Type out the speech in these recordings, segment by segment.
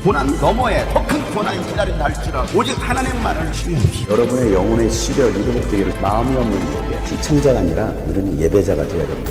고난 너머에 더 큰 고난이 기다린다 할지라도 오직 하나님만을 신뢰하십시오. 여러분의 영혼의 시력이 회복되기를 마음이 없는 예배, 시청자가 아니라 우리는 예배자가 되어야 됩니다.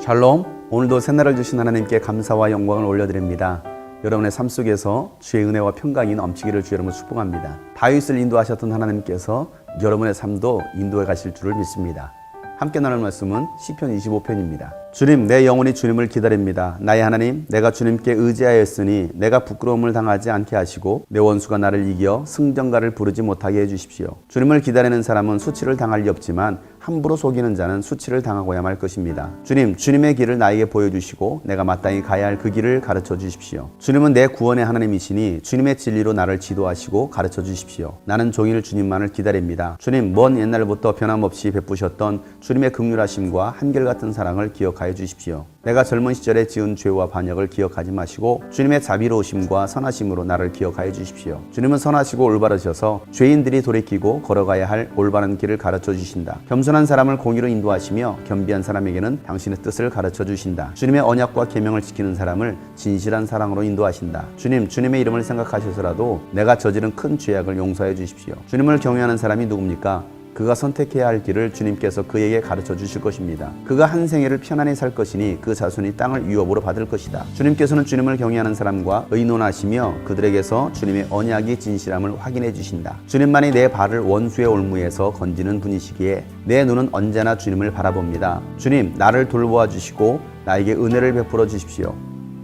샬롬, 오늘도 새날을 주신 하나님께 감사와 영광을 올려드립니다. 여러분의 삶 속에서 주의 은혜와 평강이 넘치기를 주 여러분 축복합니다. 다윗을 인도하셨던 하나님께서 여러분의 삶도 인도해 가실 줄을 믿습니다. 함께 나눌 말씀은 시편 25편입니다. 주님, 내 영혼이 주님을 기다립니다. 나의 하나님, 내가 주님께 의지하였으니 내가 부끄러움을 당하지 않게 하시고 내 원수가 나를 이겨 승전가를 부르지 못하게 해주십시오. 주님을 기다리는 사람은 수치를 당할 리 없지만 함부로 속이는 자는 수치를 당하고야 말 것입니다. 주님, 주님의 길을 나에게 보여주시고 내가 마땅히 가야 할 그 길을 가르쳐 주십시오. 주님은 내 구원의 하나님이시니 주님의 진리로 나를 지도하시고 가르쳐 주십시오. 나는 종일 주님만을 기다립니다. 주님, 먼 옛날부터 변함없이 베푸셨던 주님의 긍휼하심과 한결같은 사랑을 기억하여 주십시오. 내가 젊은 시절에 지은 죄와 반역을 기억하지 마시고 주님의 자비로우심과 선하심으로 나를 기억하여 주십시오. 주님은 선하시고 올바르셔서 죄인들이 돌이키고 걸어가야 할 올바른 길을 가르쳐 주신다. 겸손한 사람을 공의로 인도하시며 겸비한 사람에게는 당신의 뜻을 가르쳐 주신다. 주님의 언약과 계명을 지키는 사람을 진실한 사랑으로 인도하신다. 주님, 주님의 이름을 생각하셔서라도 내가 저지른 큰 죄악을 용서해 주십시오. 주님을 경외하는 사람이 누굽니까? 그가 선택해야 할 길을 주님께서 그에게 가르쳐 주실 것입니다. 그가 한 생애를 편안히 살 것이니 그 자손이 땅을 유업으로 받을 것이다. 주님께서는 주님을 경외하는 사람과 의논하시며 그들에게서 주님의 언약이 진실함을 확인해 주신다. 주님만이 내 발을 원수의 올무에서 건지는 분이시기에 내 눈은 언제나 주님을 바라봅니다. 주님, 나를 돌보아 주시고 나에게 은혜를 베풀어 주십시오.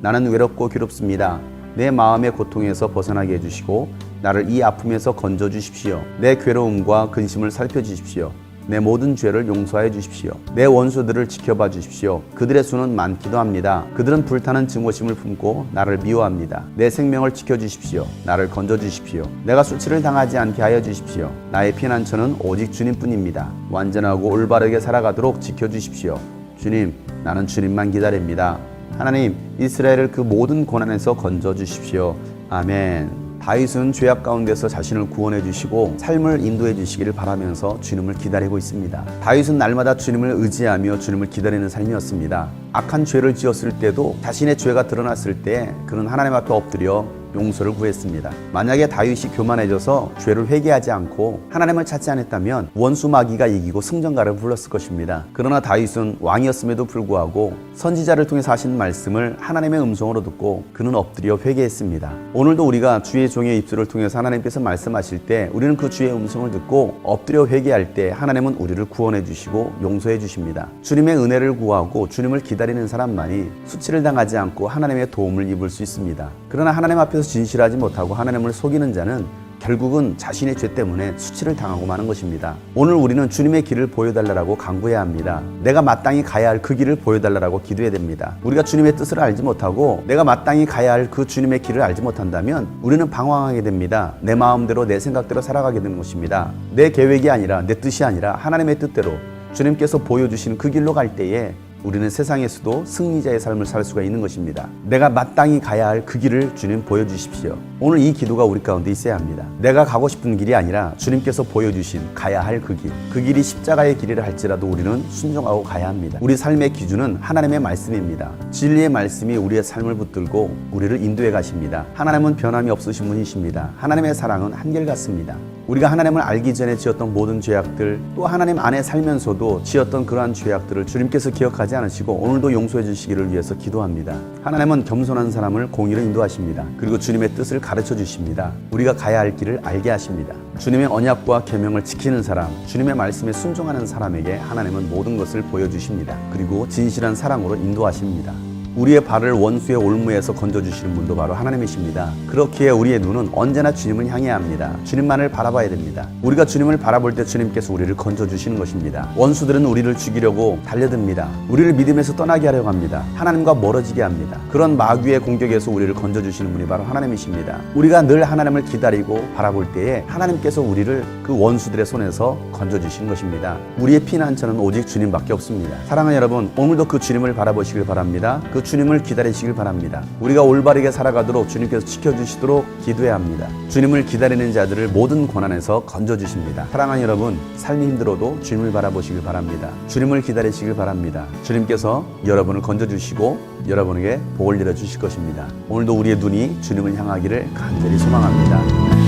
나는 외롭고 괴롭습니다. 내 마음의 고통에서 벗어나게 해주시고 나를 이 아픔에서 건져 주십시오. 내 괴로움과 근심을 살펴주십시오. 내 모든 죄를 용서해 주십시오. 내 원수들을 지켜봐 주십시오. 그들의 수는 많기도 합니다. 그들은 불타는 증오심을 품고 나를 미워합니다. 내 생명을 지켜주십시오. 나를 건져 주십시오. 내가 수치를 당하지 않게 하여 주십시오. 나의 피난처는 오직 주님뿐입니다. 완전하고 올바르게 살아가도록 지켜주십시오. 주님, 나는 주님만 기다립니다. 하나님, 이스라엘을 그 모든 고난에서 건져 주십시오. 아멘. 다윗은 죄악 가운데서 자신을 구원해 주시고 삶을 인도해 주시기를 바라면서 주님을 기다리고 있습니다. 다윗은 날마다 주님을 의지하며 주님을 기다리는 삶이었습니다. 악한 죄를 지었을 때도 자신의 죄가 드러났을 때 그는 하나님 앞에 엎드려 용서를 구했습니다. 만약에 다윗이 교만해져서 죄를 회개하지 않고 하나님을 찾지 않았다면 원수 마귀가 이기고 승전가를 불렀을 것입니다. 그러나 다윗은 왕이었음에도 불구하고 선지자를 통해서 하신 말씀을 하나님의 음성으로 듣고 그는 엎드려 회개했습니다. 오늘도 우리가 주의 종의 입술을 통해서 하나님께서 말씀하실 때 우리는 그 주의 음성을 듣고 엎드려 회개할 때 하나님은 우리를 구원해 주시고 용서해 주십니다. 주님의 은혜를 구하고 주님을 기다리는 사람만이 수치를 당하지 않고 하나님의 도움을 입을 수 있습니다. 그러나 하나님 앞에서 진실하지 못하고 하나님을 속이는 자는 결국은 자신의 죄 때문에 수치를 당하고 마는 것입니다. 오늘 우리는 주님의 길을 보여달라고 간구해야 합니다. 내가 마땅히 가야 할 그 길을 보여달라고 기도해야 됩니다. 우리가 주님의 뜻을 알지 못하고 내가 마땅히 가야 할 그 주님의 길을 알지 못한다면 우리는 방황하게 됩니다. 내 마음대로 내 생각대로 살아가게 되는 것입니다. 내 계획이 아니라 내 뜻이 아니라 하나님의 뜻대로 주님께서 보여주시는 그 길로 갈 때에 우리는 세상에서도 승리자의 삶을 살 수가 있는 것입니다. 내가 마땅히 가야 할 그 길을 주님 보여주십시오. 오늘 이 기도가 우리 가운데 있어야 합니다. 내가 가고 싶은 길이 아니라 주님께서 보여주신 가야 할 그 길. 그 길이 십자가의 길이라 할지라도 우리는 순종하고 가야 합니다. 우리 삶의 기준은 하나님의 말씀입니다. 진리의 말씀이 우리의 삶을 붙들고 우리를 인도해 가십니다. 하나님은 변함이 없으신 분이십니다. 하나님의 사랑은 한결같습니다. 우리가 하나님을 알기 전에 지었던 모든 죄악들 또 하나님 안에 살면서도 지었던 그러한 죄악들을 주님께서 기억하지 않으시고 오늘도 용서해 주시기를 위해서 기도합니다. 하나님은 겸손한 사람을 공의로 인도하십니다. 그리고 주님의 뜻을 가르쳐 주십니다. 우리가 가야 할 길을 알게 하십니다. 주님의 언약과 계명을 지키는 사람, 주님의 말씀에 순종하는 사람에게 하나님은 모든 것을 보여주십니다. 그리고 진실한 사랑으로 인도하십니다. 우리의 발을 원수의 올무에서 건져주시는 분도 바로 하나님이십니다. 그렇기에 우리의 눈은 언제나 주님을 향해야 합니다. 주님만을 바라봐야 됩니다. 우리가 주님을 바라볼 때 주님께서 우리를 건져주시는 것입니다. 원수들은 우리를 죽이려고 달려듭니다. 우리를 믿음에서 떠나게 하려고 합니다. 하나님과 멀어지게 합니다. 그런 마귀의 공격에서 우리를 건져주시는 분이 바로 하나님이십니다. 우리가 늘 하나님을 기다리고 바라볼 때에 하나님께서 우리를 그 원수들의 손에서 건져주시는 것입니다. 우리의 피난처는 오직 주님밖에 없습니다. 사랑하는 여러분, 오늘도 그 주님을 바라보시길 바랍니다. 그 그 주님을 기다리시길 바랍니다. 우리가 올바르게 살아가도록 주님께서 지켜주시도록 기도해야 합니다. 주님을 기다리는 자들을 모든 고난에서 건져주십니다. 사랑하는 여러분, 삶이 힘들어도 주님을 바라보시길 바랍니다. 주님을 기다리시길 바랍니다. 주님께서 여러분을 건져주시고 여러분에게 복을 내려주실 것입니다. 오늘도 우리의 눈이 주님을 향하기를 간절히 소망합니다.